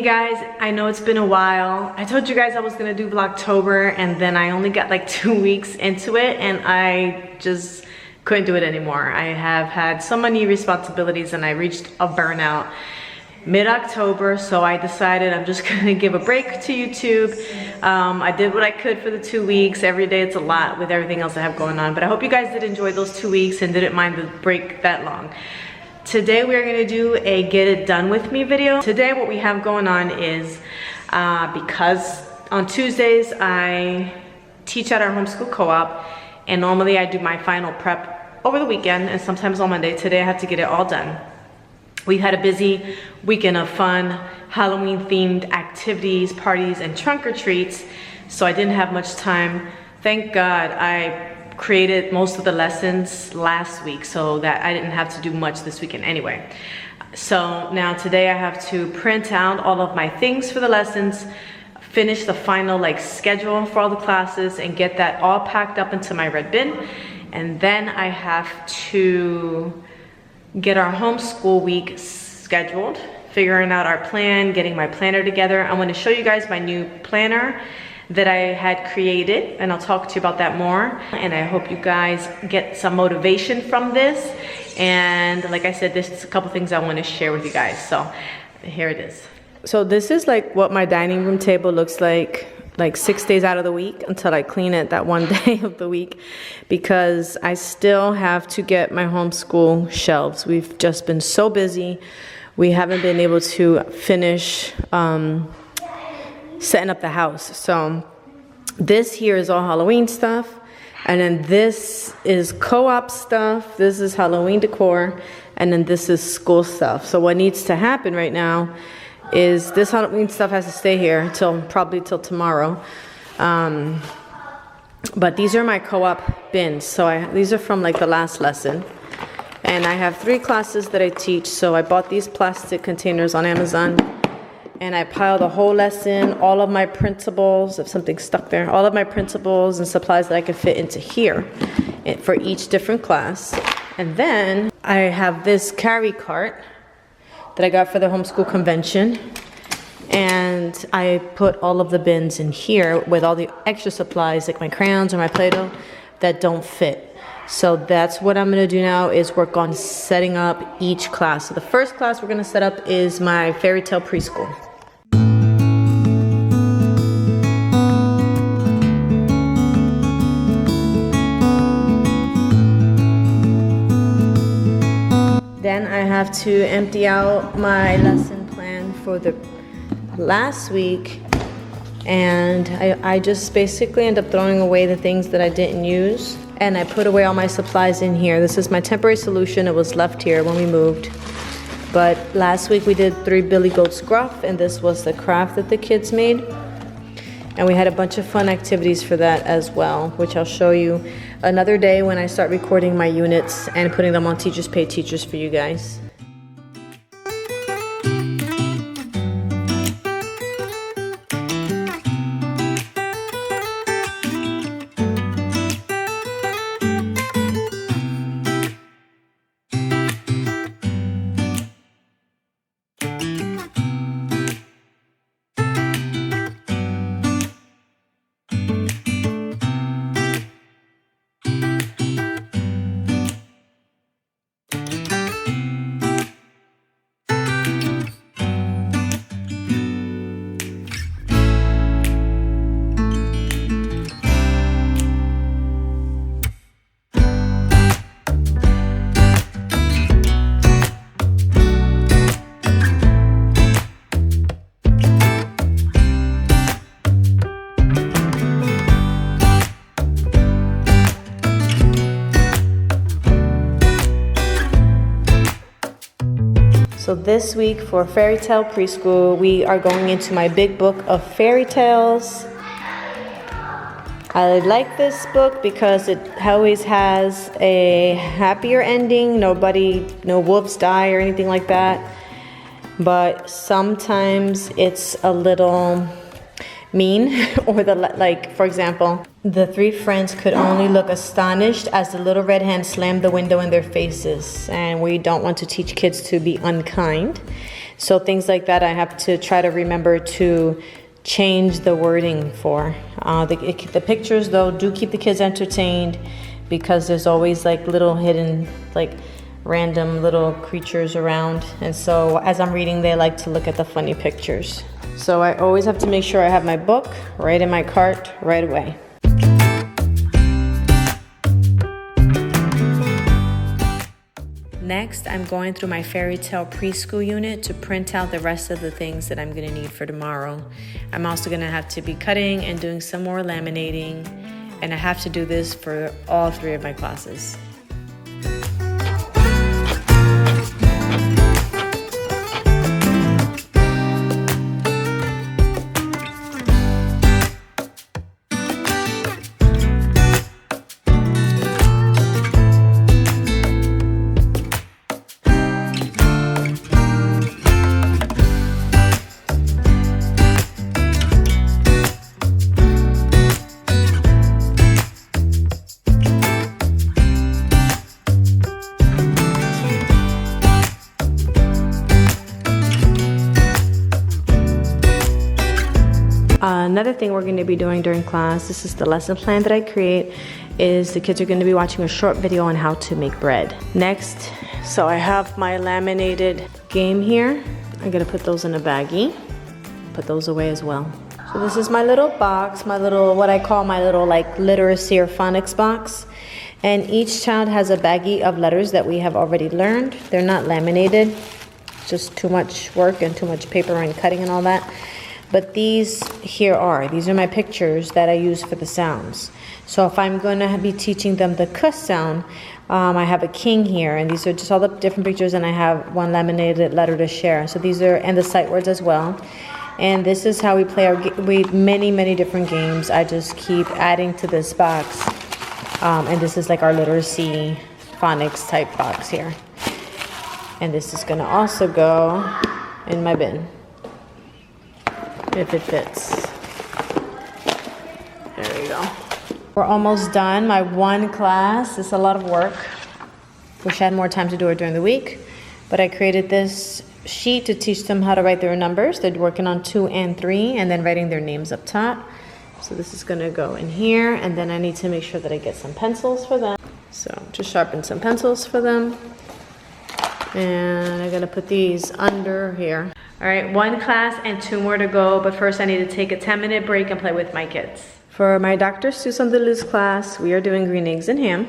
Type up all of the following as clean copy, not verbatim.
Hey guys, I know it's been a while. I told you guys I was gonna do Vlogtober and then I only got like 2 weeks into it and I just couldn't do it anymore. I have had so many responsibilities and I reached a burnout mid-October, so I decided I'm just gonna give a break to YouTube. I did what I could for the 2 weeks. Every day it's a lot with everything else I have going on, but I hope you guys did enjoy those 2 weeks and didn't mind the break that long. Today we are going to do a get it done with me video. Today what we have going on is because on Tuesdays I teach at our homeschool co-op and normally I do my final prep over the weekend and sometimes on Monday. Today I have to get it all done. We had a busy weekend of fun, Halloween themed activities, parties, and trunk or treats, so I didn't have much time. Thank God I created most of the lessons last week so that I didn't have to do much this weekend anyway. So now today I have to print out all of my things for the lessons, finish the final schedule for all the classes and get that all packed up into my red bin. And then I have to get our homeschool week scheduled, figuring out our plan, getting my planner together. I want to show you guys my new planner that I had created and I'll talk to you about that more. And I hope you guys get some motivation from this. And like I said, there's a couple things I want to share with you guys. So here it is. So this is what my dining room table looks like 6 days out of the week until I clean it that one day of the week, because I still have to get my homeschool shelves. We've just been so busy. We haven't been able to finish setting up the house. So this here is all Halloween stuff, and then this is co-op stuff, this is Halloween decor, and then this is school stuff. So what needs to happen right now is this Halloween stuff has to stay here probably till tomorrow. But these are my co-op bins. So these are from the last lesson. And I have 3 classes that I teach, so I bought these plastic containers on Amazon. And I pile the whole lesson, all of my printables, if something's stuck there, all of my printables and supplies that I can fit into here for each different class. And then I have this carry cart that I got for the homeschool convention. And I put all of the bins in here with all the extra supplies like my crayons or my Play-Doh that don't fit. So that's what I'm gonna do now, is work on setting up each class. So the first class we're gonna set up is my fairy tale preschool. Then I have to empty out my lesson plan for the last week, and I just basically end up throwing away the things that I didn't use, and I put away all my supplies in here. This is my temporary solution. It was left here when we moved, but last week we did 3 Billy Goat Scruff, and this was the craft that the kids made, and we had a bunch of fun activities for that as well, which I'll show you another day when I start recording my units and putting them on Teachers Pay Teachers for you guys. So this week for Fairy Tale Preschool, we are going into my big book of fairy tales. I like this book because it always has a happier ending. No wolves die or anything like that. But sometimes it's a little mean, or for example, the 3 friends could only look astonished as the little red hen slammed the window in their faces, and we don't want to teach kids to be unkind. So things like that I have to try to remember to change the wording for. The pictures though do keep the kids entertained, because there's always like little hidden, like random little creatures around. And so as I'm reading, they like to look at the funny pictures. So I always have to make sure I have my book right in my cart right away. Next, I'm going through my fairy tale preschool unit to print out the rest of the things that I'm gonna need for tomorrow. I'm also gonna have to be cutting and doing some more laminating, and I have to do this for all 3 of my classes. Another thing we're going to be doing during class, this is the lesson plan that I create, is the kids are going to be watching a short video on how to make bread. Next, so I have my laminated game here. I'm going to put those in a baggie, put those away as well. So this is my little box, my little, what I call my little like literacy or phonics box. And each child has a baggie of letters that we have already learned. They're not laminated, just too much work and too much paper and cutting and all that. But these are my pictures that I use for the sounds. So if I'm going to be teaching them the k sound, I have a king here, and these are just all the different pictures, and I have one laminated letter to share. So these are, and the sight words as well. And this is how we play our many different games. I just keep adding to this box. And this is like our literacy phonics type box here. And this is gonna also go in my bin, if it fits. There we go. We're almost done. My one class is a lot of work. Wish I had more time to do it during the week, but I created this sheet to teach them how to write their numbers. They're working on 2 and 3 and then writing their names up top. So this is gonna go in here, and then I need to make sure that I get some pencils for them. So just sharpen some pencils for them. And I'm gonna put these under here. All right, 1 class and 2 more to go, but first I need to take a 10-minute break and play with my kids. For my Dr. Seuss on the Loose class, we are doing green eggs and ham.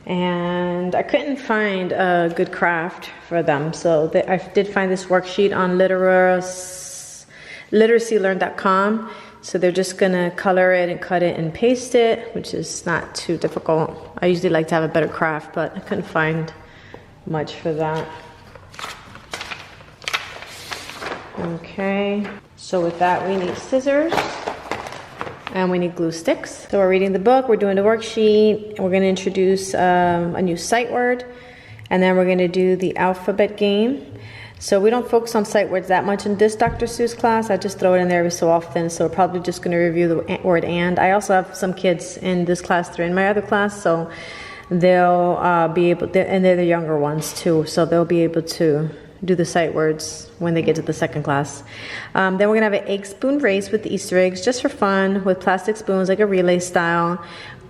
And I couldn't find a good craft for them, so I did find this worksheet on literacylearn.com. So they're just gonna color it and cut it and paste it, which is not too difficult. I usually like to have a better craft, but I couldn't find much for that. Okay, so with that we need scissors and we need glue sticks. So we're reading the book, we're doing the worksheet, and we're gonna introduce a new sight word, and then we're gonna do the alphabet game. So we don't focus on sight words that much in this Dr. Seuss class. I just throw it in there every so often, so we're probably just gonna review the word and. I also have some kids in this class, they're in my other class, so they'll be able to, and they're the younger ones too, so they'll be able to do the sight words when they get to the second class. Then we're gonna have an egg spoon race with the Easter eggs, just for fun, with plastic spoons, like a relay style.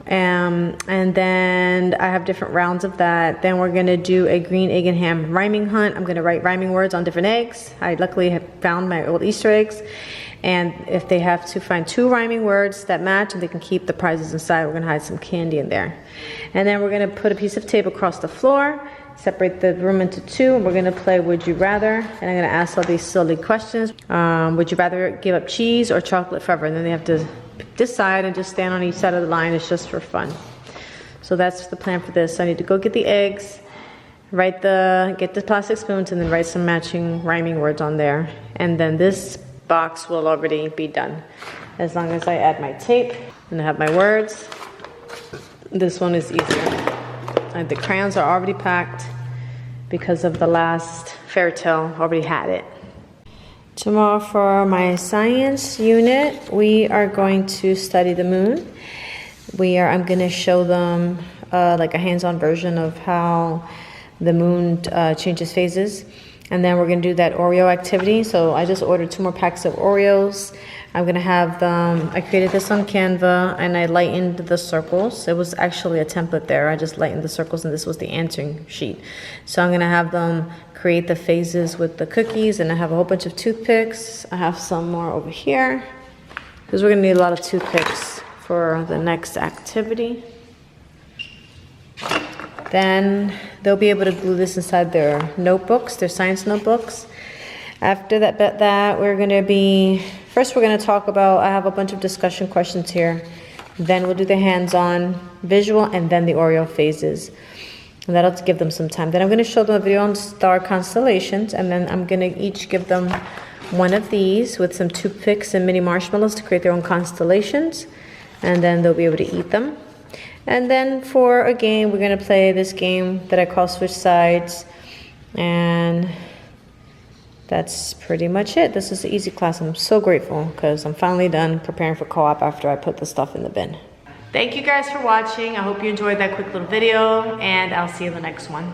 And then I have different rounds of that. Then we're gonna do a green egg and ham rhyming hunt. I'm gonna write rhyming words on different eggs. I luckily have found my old Easter eggs. And if they have to find 2 rhyming words that match and they can keep the prizes inside, we're gonna hide some candy in there. And then we're gonna put a piece of tape across the floor, separate the room into 2, and we're gonna play Would You Rather. And I'm gonna ask all these silly questions. Would you rather give up cheese or chocolate forever? And then they have to decide and just stand on each side of the line. It's just for fun. So that's the plan for this. I need to go get the eggs, get the plastic spoons, and then write some matching rhyming words on there. And then this box will already be done, as long as I add my tape and I have my words. This one is easier. And the crayons are already packed because of the last fairy tale, already had it. Tomorrow for my science unit, we are going to study the moon. I'm going to show them like a hands-on version of how the moon changes phases. And then we're gonna do that Oreo activity. So I just ordered 2 more packs of Oreos. I'm gonna have them, I created this on Canva and I lightened the circles. It was actually a template there. I just lightened the circles and this was the answering sheet. So I'm gonna have them create the phases with the cookies, and I have a whole bunch of toothpicks. I have some more over here because we're gonna need a lot of toothpicks for the next activity. Then they'll be able to glue this inside their notebooks, their science notebooks. After that, we're gonna be, first we're gonna talk about, I have a bunch of discussion questions here. Then we'll do the hands-on visual and then the Oreo phases. And that'll give them some time. Then I'm gonna show them a video on star constellations, and then I'm gonna each give them one of these with some toothpicks and mini marshmallows to create their own constellations. And then they'll be able to eat them. And then for a game, we're gonna play this game that I call Switch Sides. And that's pretty much it. This is an easy class. I'm so grateful because I'm finally done preparing for co-op after I put the stuff in the bin. Thank you guys for watching. I hope you enjoyed that quick little video, and I'll see you in the next one.